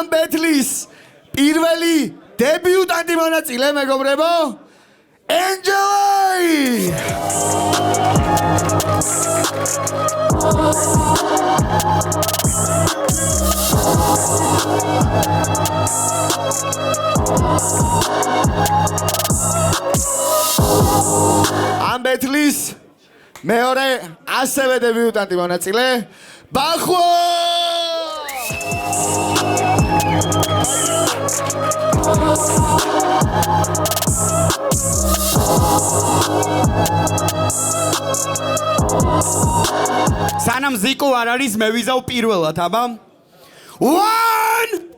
ამ ბეთლის პირველი დებიუტანტი მონაწილე მეგობრებო Enjoy! ამ ბეთლის მეორე ასევე დებიუტანტი მონაწილე ბახვა სანამ ზიკო არ არის მე ვიზავ პირველად აბა 1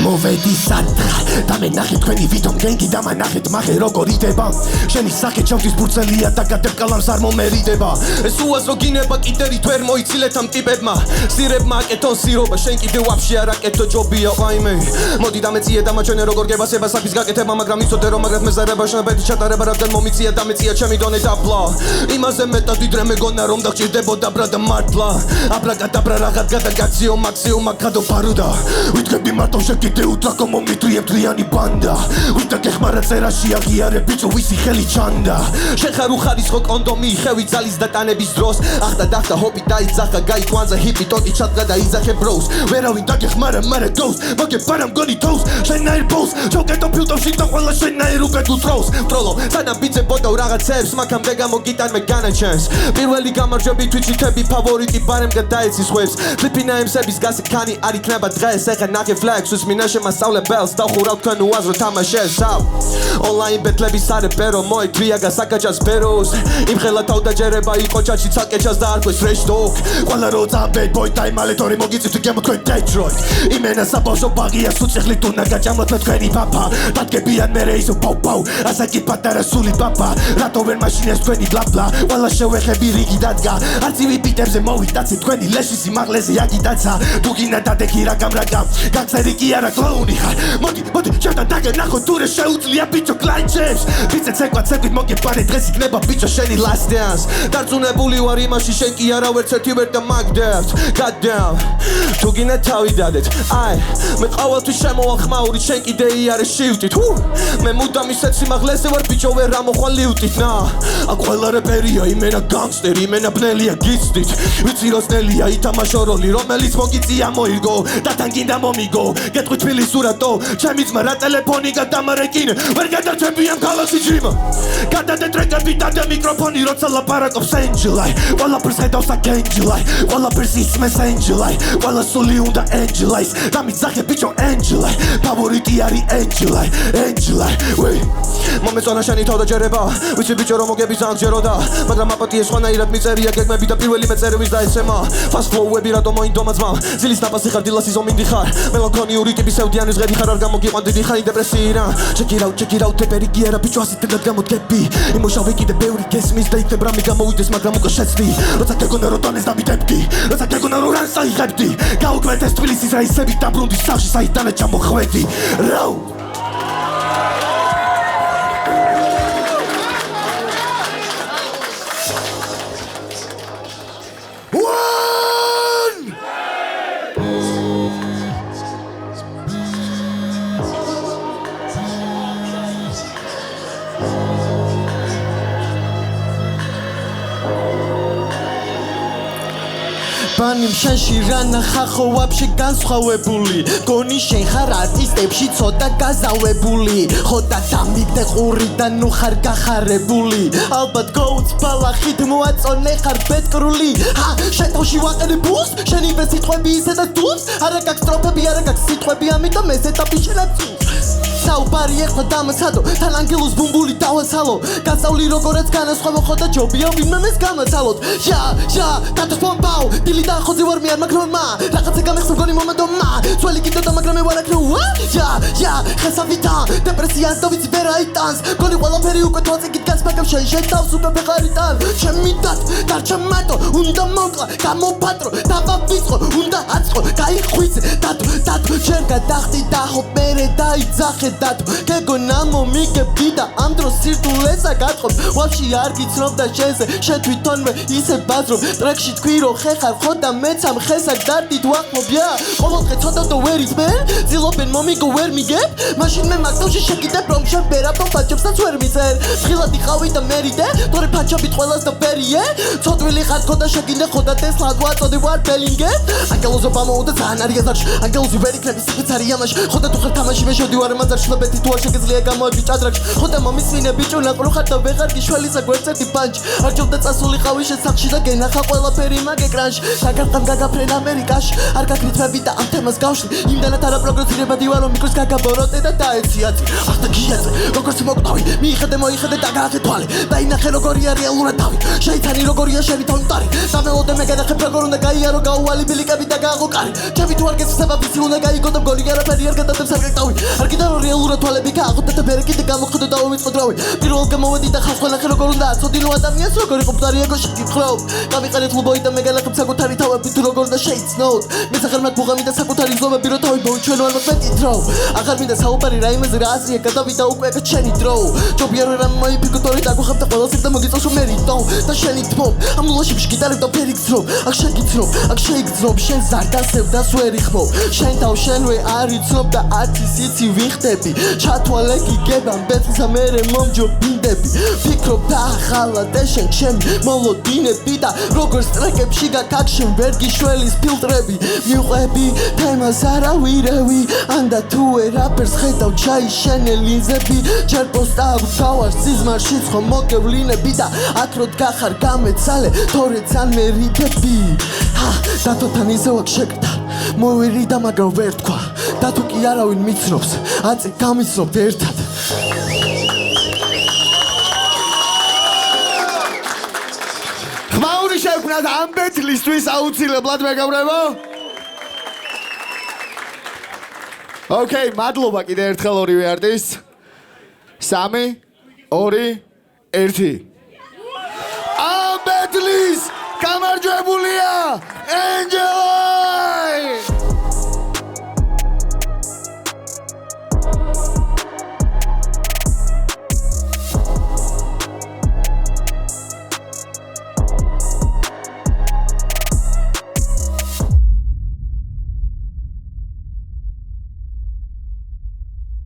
მოვედი სანტრა და მე ნახე თქვენი ვიდეომ გენგი და მანახეთ მახე როგორ იდება შენი სახე ჩავდის ბურცელია და გადებ კალამს არ მომერიდება ეს უაზრო გინება კიდერი თუ ვერ მოიცილეთ ამ ტიპებმა სირებმა აკეთონ სირობა შენ კიდე ვაფშე არ აკეთო ჯობია ვაიმე მოდი და მეწიე და მაჩვენე როგორ გებასება საფის გაკეთება მაგრამ იცოდე რომ მაგრად მეზარება შენებედი ჩატარება რამდენ მომიწია და მეწია ჩემი დონე დაბლა იმაზე მეტად ვიდრე მეგონა რომ დაგჭირდებოდა ბრატა მართლა აბრაკადაბრა რაღაც გადაგაციო მაქსიუმ აკადო ფარუდა ვიდგები მარტო შეკიდე უტრაკო მომიტვიებ თლიანი ბანდა ვიდა გეხმარა წერაში აღიარე ბიჭო ვისი ხელი ჩანდა შენ ხარ უხარისხო კონდომი ხევი ძალის და ტანების დროს ახლა დახტა ჰოპი დაიძახა გაიკვანზე ჰიპი ტოტი ჩადგა და იძახე ბროუს ვერავინ დაგეხმარა მარა გოუს მოგებარა მგონი თოუს შენაირ ბოუს ჩავკეტო ფილტოვში და ყველა შენაირ უკეთ უთროუს ტროლო სანამ ბიძებოდავ რაღაცებს მაგამდე გამოგიტან მე განაჩენს პირველი გამარჯვები თვითშითები ფავორიტი ბარემ გადაეცი სხვებს ფლიპინაემსების გასე ქანი არ იქნება დღეს ეხა ნახე ფლექს უსმინა შემასწავლებელს დავხურავ თქვენ უაზრო თამაშებს ონლაინ ბეთლების სარეპერო მოეთვია გასაკაჭას ბეროს იმხელა თავდაჯერება იყო ჩაჩი ცალკეჩას და არქვეს fresh dog ყველა როცა bad boy time ale თორე მოგიწევთ გემო თქვენ Detroit იმენა საბავშვო ბაღია სუციხლით უნდა გაჭამოთ მე თქვენი პაპა დადგებიან მე რეისო პაუ ასაკი პატარა სული პაპა რატო ვერ მაშინეს თქვენი ბლაბლა ყველა შევეხები რიგი დადგა არცივი პიტებზე მოვიდაცი თქვენი ლეში სიმაღლეზე აგიდაცა თუ გინდა დადექი რაგამ გაგწერი კი არა კლოუნი ხარ მოდი ჩემთან დაგენახო თუ რე შეუძლია ბიჭო კლაიჩებს ბიჭე ცეკვა ცეკვით მოგებარე დღეს იქნება ბიჭო შენი last dance დარწმუნებული ვარ იმაში შენ კი არა ვერც ერთი ვერ დამაგდებთ goddamn თუ გინდა თავი დადეთ აი მე ყოველთვის შემოვალ ხმაური შენ კიდე იარე შივტით მე მუდამ ისეთ სიმაღლეზე ვარ ბიჭო ვერ ამოხვალ ლივტით ნა აქ ყველა რეპერია იმენა განგსტერი იმენა ბნელია გიცდით ვიცი რომ ძნელია ითამაშო როლი რომელიც მოგიწია მოიგო და თან გინდა მომიგო გეტყვი თბილის სურათო ჩემი ძმა რა ტელეფონი გადამარეკინე ვერ გადარჩები ამ ქალაქში ჯიმა გადადე ტრეკები დადე მიკროფონი როცა ლაპარაკობს ენჯელაი ყველაფერს ხედავს აქ ენჯელაი ყველაფერს ისმეს ენჯელაი ყველა სული უნდა ენჯელაის და მიცახე ბიჭო ენჯელაი ფავორიტი არის ენჯელაი ვეი მომეწონა შენი თავდაჯერება ვიცი ბიჭო რომ მოგები ზანგჯეროდა მაგრამ აპატიე სხვანაირად მიწერია გეგმები და პირველი მეწერების დაეცემა fast flow-ები რატომ მოინდომა ძმა ძილის დაპასი ხარ დილას იზომინდი ხარ მელანქონიური ტიპი სევდიანი ზღერი ხარ არ გამოგიყვანდი ხარ დეპრესია check it out ტეპერი კი არა ბიჭო ასეთად გამოდგები იმუშავე კიდე ბევრი გესმის და იქნებ რამე გამოვიდეს მაგრამ უკვე შეცდი როცა გეგონა რომ დონეს დამიდებდი როცა გეგონა რომ რანს აიღებდი გაუკვეთეს თბილისის რაისები დაბრუნდი სახში საიდანაც ჩამოხვედი რაუ ბანი შენში რა ნახახო ვაფშე განსხვავებული გონი შენ ხარ არტისტებში ცოტა გაზავებული ხოდა დამიგდე ყური და ნუ ხარ გახარებული ალბათ გოუც ბალახით მოაწონე ხარ ბეთკრული შენ თავში ვაყენე ბუს შენივე სიტყვები ისედაც დუს არა გაქვს სტროფები არა გაქვს სიტყვები ამიტომ ეს ეტაპი შენაც საუბარი ეხლა დამაცადო თან ანგელოს ბუმბული დავაცალო გასწავლი როგორაც განასხვავო ხო და ჯობია ვინმე მეს გამაცალოთ ჟა დათოს პომპაო დილი და ხოძი ვარ მე არ მაგრომა რაღაცა გამეხსნა გონი მომადომა ძველი კიდო და მაგრამ მე ვარ აქ ჟა ხესავითა დეპრესიას და ვიცი ვერა იტანს გონი ყველაფერი უკვე თვალზე გიდგას მაგრამ შეჟეთავს უკვე ფეხარიდან ჩემი დათ დარჩა მარტო უნდა მოკლა გამოფატრო დავავიწყო უნდა აწყო გაიხვიცე დათო შენ გადახდი და ჰოპერე დაიძახე დათო გეგონა მომიგებდი და ამ დროს სირთულეს აკაწყობ ვაფშე არ გიცნობ და შენზე შენ თვითონვე ისე ბაზრობ ტრეკში თქვი რომ ხეხარ ხო და მეც ამ ხეს აქ დარდით ვახმობია ყოველდღე ცოტა და ვერ იცმენ ძილობენ მომიგო ვერ მიგებ მაშინ მე მაგდავში შეგიდებ რომ შენ ვერაფერ ფაჩებსაც ვერ მიწერ ხილად იყავი და მერიდე თორე ფაჩობით ყველას და ფერიე ცოტვილი ხარ ხო და შეგინდე ხო და ტესლა ვაწოდი ვარ ბელინგე ანგელოზო ბამოუდა ძალიან არის აზარში ანგელოზი ვერ იქნები სიფიც არის ამაში ხო და თუ ხარ თამაში მე შევდი ვარ მაზარში ლებეთი თუ არ შეგიძლია გამოები ჭადრაკში ხო და მომისმინე ბიჭო ნაყრო ხარ და ვეღარ გიშველისა გვერდზეთი პანჩი არ ჯობდა წასული ყავი შესახში და გენახა ყველაფერი მაგ ეკრანში საგარტყამ გაგაფრენ ამერიკაში არ გაგრითმები და ამ თემას გავშლი იმდანაც არა პროგრესირებადი ვარ რომ მიკროს გაგაბოროტე და დაეციაცი ах და გიაზე როგორც მოკვდავი მიიხედე მოიხედე და გაახე თვალე და ინახე როგორია რეალურად თავი შეიცანი როგორია შენი თავი მტარი დამელოდე მე გადახებ როგორ უნდა გაიარო გაუვალი ბილიკები და გააღო კარი ჩემი თუ არ გეცდება ვიცი უნდა გაიგო და გოლი არაფერი არ გადადებს არ გეკტავი არ კიდე რომ რეალურად თვალები გააღო და ბერე კიდე გამოხდო და უმიწყო დრავი პირველ გამოვედი და ხალხ ყველახე როგორ უნდა აწოდინო ადამიანს როგორ იყო მტარი ეგოში გიხრობ გამიყარეთ ლუბოი და მე გადახებ საკუთარი თავები თუ როგორ უნდა შეიცნოთ მე სახარ მაგ ბუღამი და საკუთარი ზომები რო თავი ბოუჩვენო არ მოგმეტი დრო აღარ მინდა საუბარი რაიმეზე რა აზრია გადავიდა უკვე აქ შენი დრო ჯობია რომ მოიფიქრო თორე დაგუხებ და ყველასე და მოგიწევს რომ მერიტო და შენი თმობ ამ ლოშებში გიტარებ და ფერიქცრობ აქ შეგიცნობ აქ შეიგძნობ შენ ზარდასევ და სვერი ხმობ შენ თავ შენვე არ იცნობ და ათი სიცი ვიხდები ჩათვალე გიგებამ ბეწს ამერე მომჯობინდები ფიქრობ და ახალა და შენ ჩემი მოლოდინები და როგორც ტრეკებში გაკაქშენ ვერ გიშველის ფილტრები მიყვები თემას არავირევი ანდა თუ ერაფერს ხედავ ჩაიშენე ლინზები ჯერ პოსტავ გავარ სიზმარში ხო მოგევლინები და აკროთ გახარ გამეცალე თორე ძალიან მერიდები დათოთან ისევ აქ შეკრდა მოვირი და მაგრამ ვერ თქვა დათო კი არავინ მიცნობს აწი გამიცნობთ ერთად ხმაური შევქმნათ ამ ბეთლისთვის აუცილებლად მეგობრებო ოკეი მადლობა კიდე ერთხელ ორივე არტისტს 3 2 1